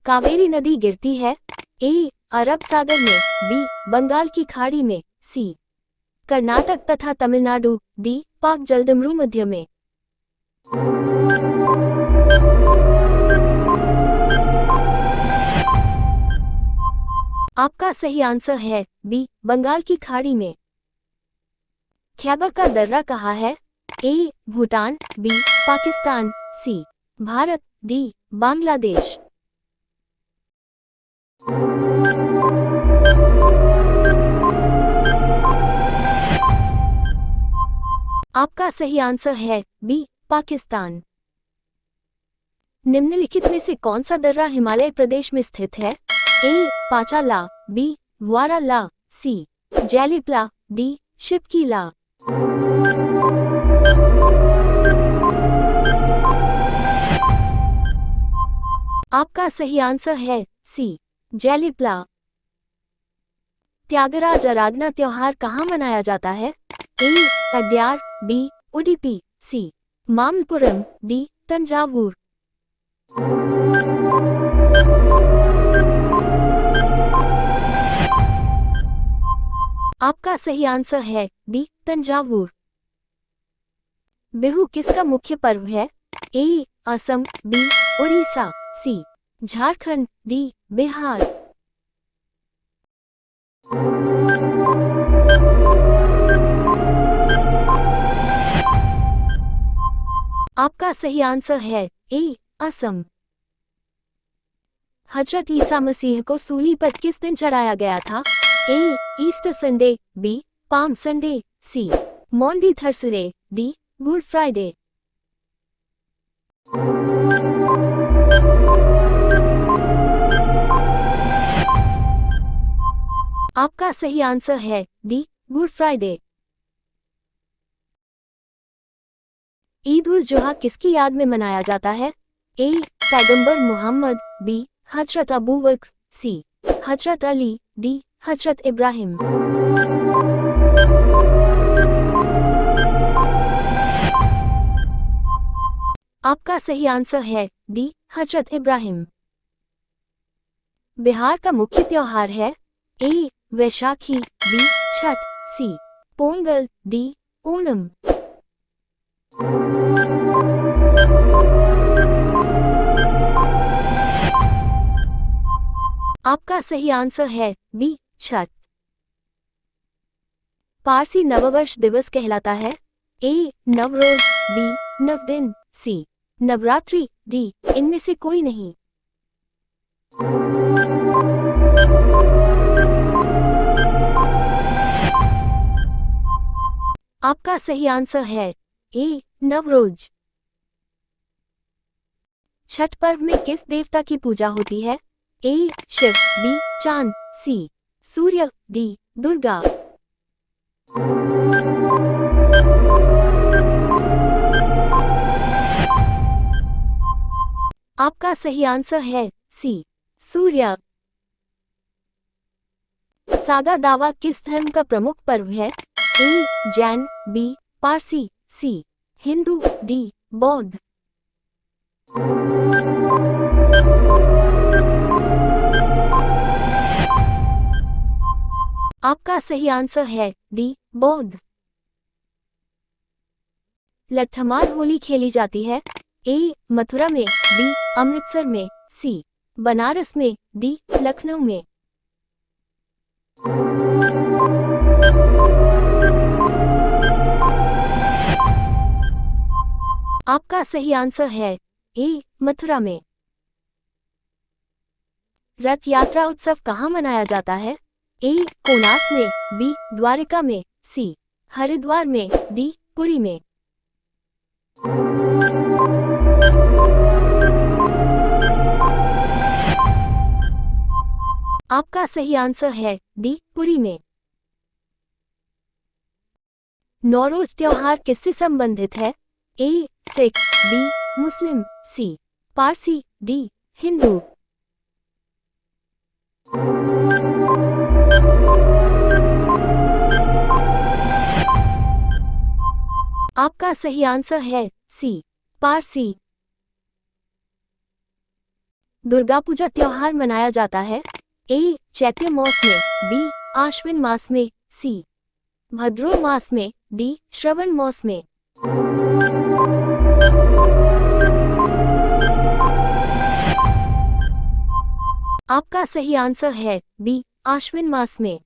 कावेरी नदी गिरती है? ए. अरब सागर में, बी. बंगाल की खाड़ी में, सी. कर्नाटक तथा तमिलनाडु, डी. पाक जलसमूह में। आपका सही आंसर है बी. बंगाल की खाड़ी में। खैबर का दर्रा कहाँ है? ए. भूटान, बी. पाकिस्तान, सी. भारत, डी. बांग्लादेश। आपका सही आंसर है बी. पाकिस्तान। निम्नलिखित में से कौन सा दर्रा हिमालय प्रदेश में स्थित है? ए. पाचाला, बी. वाराला, सी. जैलीपला, डी. शिपकीला। आपका सही आंसर है सी. जैलीपला। त्यागराज आराधना त्योहार कहाँ मनाया जाता है? ए. अड्यार, बी. उडुपी, सी. मामल्लपुरम, डी. तंजावुर। आपका सही आंसर है डी. तंजावुर। बिहू किसका मुख्य पर्व है? ए. असम, बी. उड़ीसा, सी. झारखंड, डी. बिहार। आपका सही आंसर है ए. असम। हजरत ईसा मसीह को सूली पर किस दिन चढ़ाया गया था? A. Easter Sunday, B. Palm Sunday, C. Maundy Thursday, D. Good Friday. आपका सही आंसर है D. Good Friday. Eid ul Zuha किसकी याद में मनाया जाता है? ए. पैगंबर मोहम्मद, बी. हजरत अबू बकर, सी. हजरत अली, डी. हजरत इब्राहिम। आपका सही आंसर है डी. हजरत इब्राहिम। बिहार का मुख्य त्योहार है? ए. वैशाखी, बी. छठ, सी. पोंगल, डी. ओणम। आपका सही आंसर है बी. छठ। पारसी नववर्ष दिवस कहलाता है? ए. नवरोज, बी. नवदिन, सी. नवरात्रि, डी. इनमें से कोई नहीं। आपका सही आंसर है ए. नवरोज। छठ पर्व में किस देवता की पूजा होती है? ए. शिव, बी. चांद, सी. सूर्य, डी. दुर्गा। आपका सही आंसर है सी. सूर्य। सागा दावा किस धर्म का प्रमुख पर्व है? ए. जैन, बी. पारसी, सी. हिंदू, डी. बौद्ध। आपका सही आंसर है डी. बौद्ध। लट्ठमार होली खेली जाती है? ए. मथुरा में, बी. अमृतसर में, सी. बनारस में, डी. लखनऊ में। आपका सही आंसर है ए. मथुरा में। रथ यात्रा उत्सव कहाँ मनाया जाता है? ए. कोणार्क में, बी. द्वारिका में, सी. हरिद्वार में, डी. पुरी में। आपका सही आंसर है डी. पुरी में। नौरोज त्योहार किससे संबंधित है? ए. सिख, बी. मुस्लिम, सी. पारसी, डी. हिंदू। आपका सही आंसर है सी. पारसी। दुर्गा पूजा त्योहार मनाया जाता है? ए चैत्र मास में, बी आश्विन मास में, सी भद्रो मास में, डी श्रवण मास में। आपका सही आंसर है बी आश्विन मास में।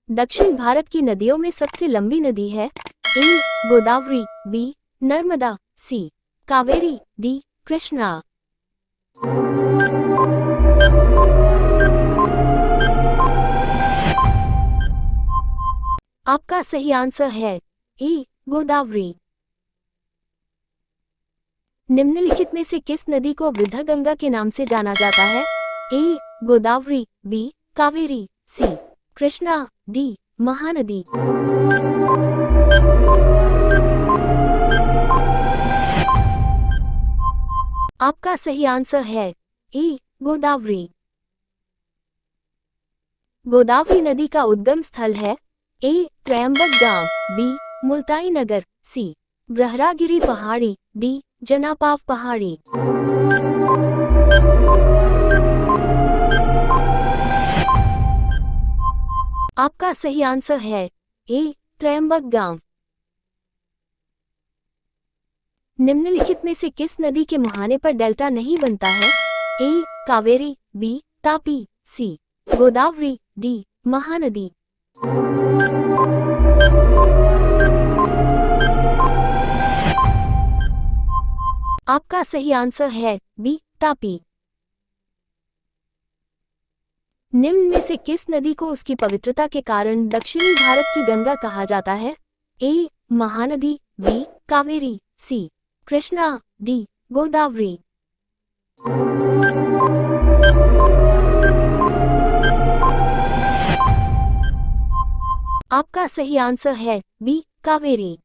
दक्षिण भारत की नदियों में सबसे लंबी नदी है? ए गोदावरी, बी नर्मदा, सी कावेरी, डी कृष्णा। आपका सही आंसर है ए गोदावरी। निम्नलिखित में से किस नदी को वृद्धा के नाम से जाना जाता है? ए गोदावरी, बी कावेरी, सी कृष्णा, डी महानदी। आपका सही आंसर है ए गोदावरी। गोदावरी नदी का उद्गम स्थल है? ए त्रयंबक गांव, बी मुल्ताई नगर, सी ब्रहरागिरी पहाड़ी, डी जनापाव पहाड़ी। आपका सही आंसर है ए त्रयंबक गांव। निम्नलिखित में से किस नदी के मुहाने पर डेल्टा नहीं बनता है? ए कावेरी, बी तापी, सी गोदावरी, डी महानदी। आपका सही आंसर है बी तापी। निम्न में से किस नदी को उसकी पवित्रता के कारण दक्षिणी भारत की गंगा कहा जाता है? ए महानदी, बी कावेरी, सी कृष्णा, डी गोदावरी। आपका सही आंसर है बी कावेरी।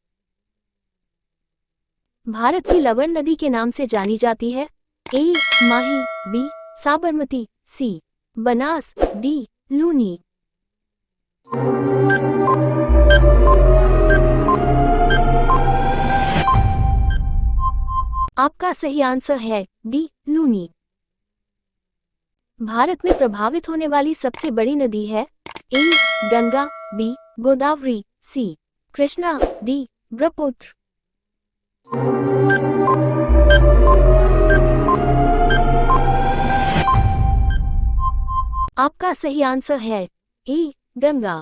भारत की लवण नदी के नाम से जानी जाती है? ए माही, बी साबरमती, सी बनास, डी लूनी। आपका सही आंसर है डी लूनी। भारत में प्रभावित होने वाली सबसे बड़ी नदी है? ए गंगा, बी गोदावरी, सी कृष्णा, डी ब्रह्मपुत्र। आपका सही आंसर है ए गंगा।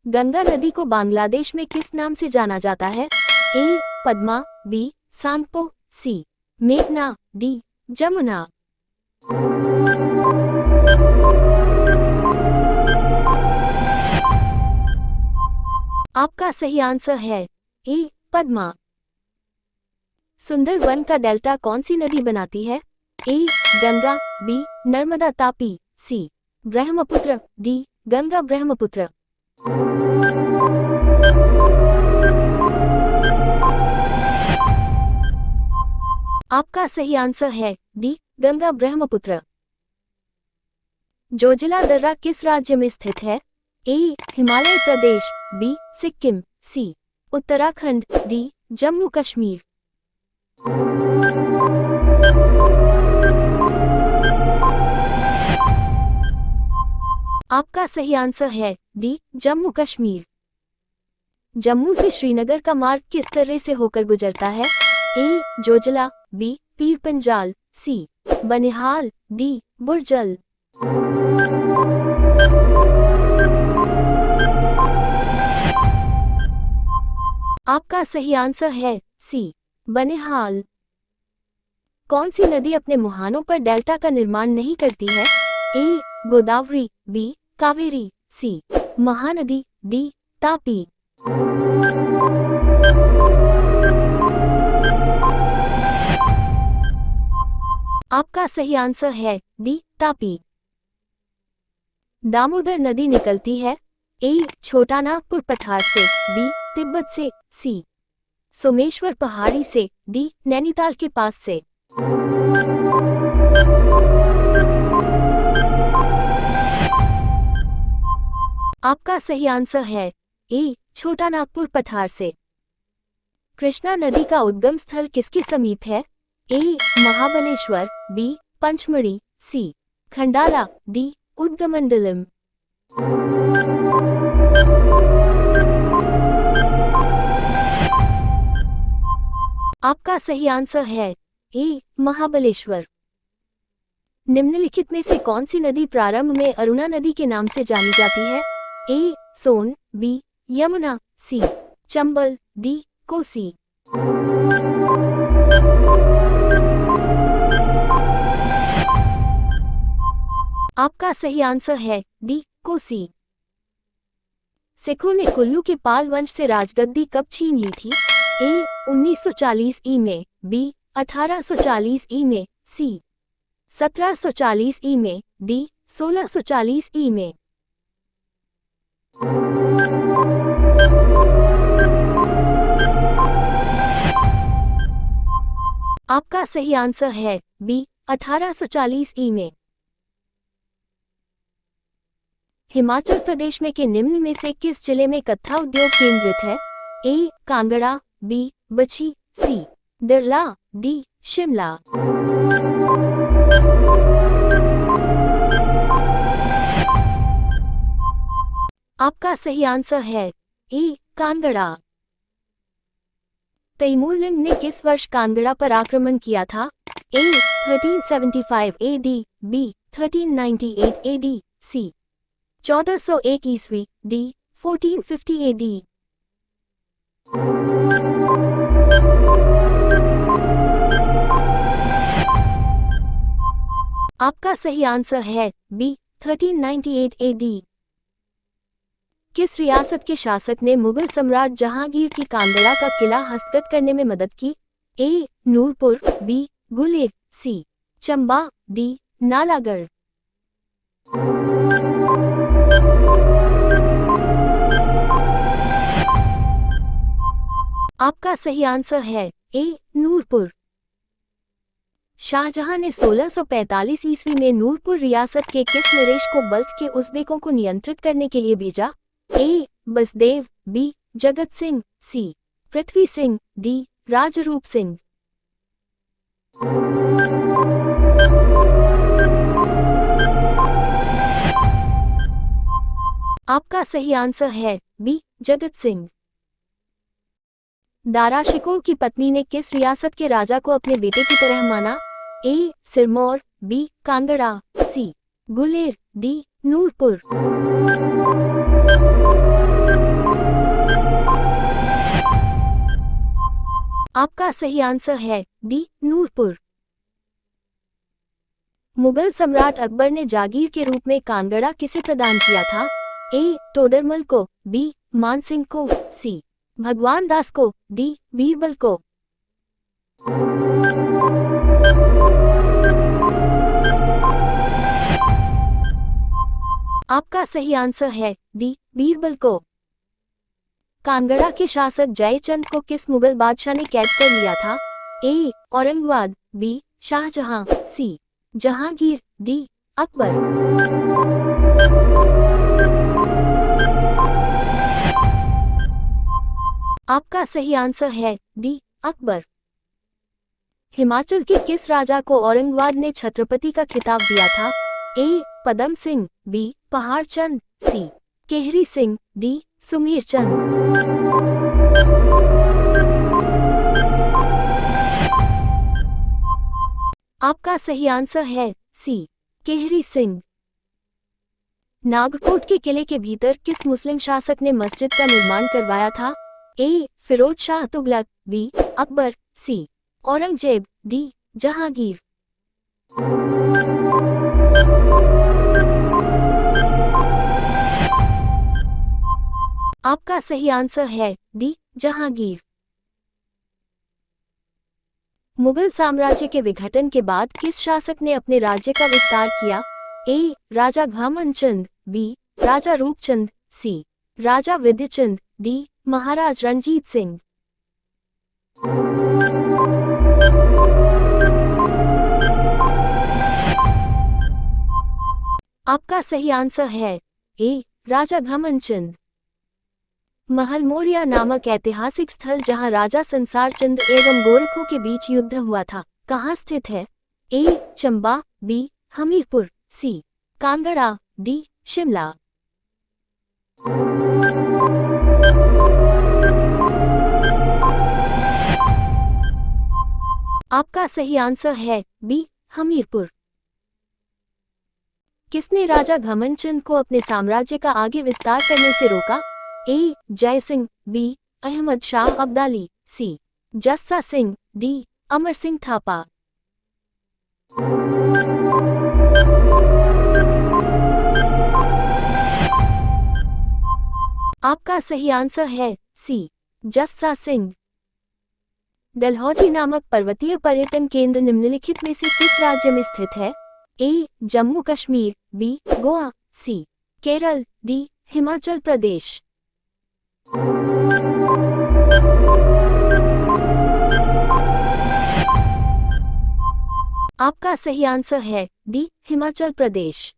गंगा नदी को बांग्लादेश में किस नाम से जाना जाता है? ए पद्मा, बी सांगपो, सी मेघना, डी जमुना। आपका सही आंसर है ए पद्मा। सुंदरवन का डेल्टा कौन सी नदी बनाती है? ए गंगा, बी नर्मदा तापी, सी ब्रह्मपुत्र, डी गंगा ब्रह्मपुत्र। आपका सही आंसर है डी गंगा ब्रह्मपुत्र। जोजिला दर्रा किस राज्य में स्थित है? ए हिमालय प्रदेश, बी सिक्किम, सी उत्तराखंड, डी जम्मू कश्मीर। आपका सही आंसर है डी जम्मू कश्मीर। जम्मू से श्रीनगर का मार्ग किस तरह से होकर गुजरता है? ए जोजिला, बी पीर पंजाल, सी बनिहाल, डी बुरजल। आपका सही आंसर है सी बनिहाल। कौन सी नदी अपने मुहानों पर डेल्टा का निर्माण नहीं करती है? ए गोदावरी, बी कावेरी, सी महानदी, डी तापी। आपका सही आंसर है डी तापी। दामोदर नदी निकलती है? ए छोटा नागपुर पठार से, बी तिब्बत से, सी सोमेश्वर पहाड़ी से, डी नैनीताल के पास से। आपका सही आंसर है ए छोटा नागपुर पठार से। कृष्णा नदी का उद्गम स्थल किसके समीप है? ए महाबलेश्वर, बी पंचमढ़ी, सी खंडाला, डी उद्गमंडलम। आपका सही आंसर है ए महाबलेश्वर। निम्नलिखित में से कौन सी नदी प्रारंभ में अरुणा नदी के नाम से जानी जाती है? ए सोन, बी यमुना, सी चंबल, डी कोसी। आपका सही आंसर है डी कोसी। सिखों ने कुल्लू के पाल वंश से राजगद्दी कब छीन ली थी? ए 1940 ई में, बी 1840 ई में, सी 1740 ई में, डी 1640 ई में। आपका सही आंसर है बी 1840 ई में। हिमाचल प्रदेश में के निम्न में से किस जिले में कत्था उद्योग केंद्रित है? ए कांगड़ा, बी बछी, सी दिरला, डी शिमला। आपका सही आंसर है ए कांगड़ा। तैमूरलंग ने किस वर्ष कांगड़ा पर आक्रमण किया था? ए 1375 एडी, बी 1398 एडी, सी 1401 ईस्वी, डी 1450 एडी। आपका सही आंसर है बी 1398 एडी। किस रियासत के शासक ने मुगल सम्राट जहांगीर की कांगड़ा का किला हस्तगत करने में मदद की? ए नूरपुर, बी गुलेर, सी चंबा, डी नालागढ़। आपका सही आंसर है ए नूरपुर। शाहजहां ने 1645 ईस्वी में नूरपुर रियासत के किस नरेश को बल्ख के उज़्बेकों को नियंत्रित करने के लिए भेजा? ए बसदेव, बी जगत सिंह, सी पृथ्वी सिंह, डी राजरूप सिंह। आपका सही आंसर है बी जगत सिंह। दारा शिकोह की पत्नी ने किस रियासत के राजा को अपने बेटे की तरह माना? ए सिरमौर, बी कांगड़ा, सी गुलेर, डी नूरपुर। आपका सही आंसर है डी नूरपुर। मुगल सम्राट अकबर ने जागीर के रूप में कांगड़ा किसे प्रदान किया था? ए टोडरमल को, बी मानसिंह को, सी भगवान दास को, डी बीरबल को। आपका सही आंसर है डी बीरबल को। कांगड़ा के शासक जयचंद को किस मुगल बादशाह ने कैद कर लिया था? ए औरंगाबाद, बी शाहजहां, सी जहांगीर, डी अकबर। आपका सही आंसर है डी अकबर। हिमाचल के किस राजा को औरंगाबाद ने छत्रपति का खिताब दिया था? ए पदम सिंह, बी पहाड़ चंद, सी केहरी सिंह, डी सुमीर चंद। आपका सही आंसर है सी केहरी सिंह। नागरकोट के किले के भीतर किस मुस्लिम शासक ने मस्जिद का निर्माण करवाया था? ए फिरोज शाह तुगलक, बी अकबर, सी औरंगजेब, डी जहांगीर। आपका सही आंसर है डी जहांगीर। मुगल साम्राज्य के विघटन के बाद किस शासक ने अपने राज्य का विस्तार किया? ए राजा घामनचंद, बी राजा रूपचंद, सी राजा विद्यचंद, डी महाराज रणजीत सिंह। आपका सही आंसर है ए राजा घमनचंद। महल मौर्या नामक ऐतिहासिक स्थल जहां राजा संसार चंद एवं गोरखों के बीच युद्ध हुआ था, कहाँ स्थित है? ए. चंबा, बी. हमीरपुर, सी. कांगड़ा, डी. शिमला। आपका सही आंसर है बी. हमीरपुर। किसने राजा घमंडचंद को अपने साम्राज्य का आगे विस्तार करने से रोका? ए. जय सिंह, बी. अहमद शाह अब्दाली, सी. जस्सा सिंह, डी. अमर सिंह थापा। आपका सही आंसर है सी. जस्सा सिंह। डलहौजी नामक पर्वतीय पर्यटन केंद्र निम्नलिखित में से किस राज्य में स्थित है? ए. जम्मू कश्मीर, बी. गोवा, सी. केरल, डी. हिमाचल प्रदेश। आपका सही आंसर है डी. हिमाचल प्रदेश।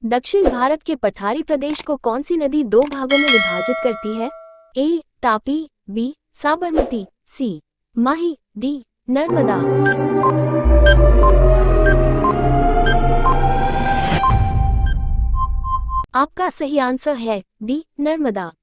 दक्षिण भारत के पठारी प्रदेश को कौन सी नदी दो भागों में विभाजित करती है? ए. तापी, बी. साबरमती, सी. माही, डी. नर्मदा। आपका सही आंसर है डी. नर्मदा।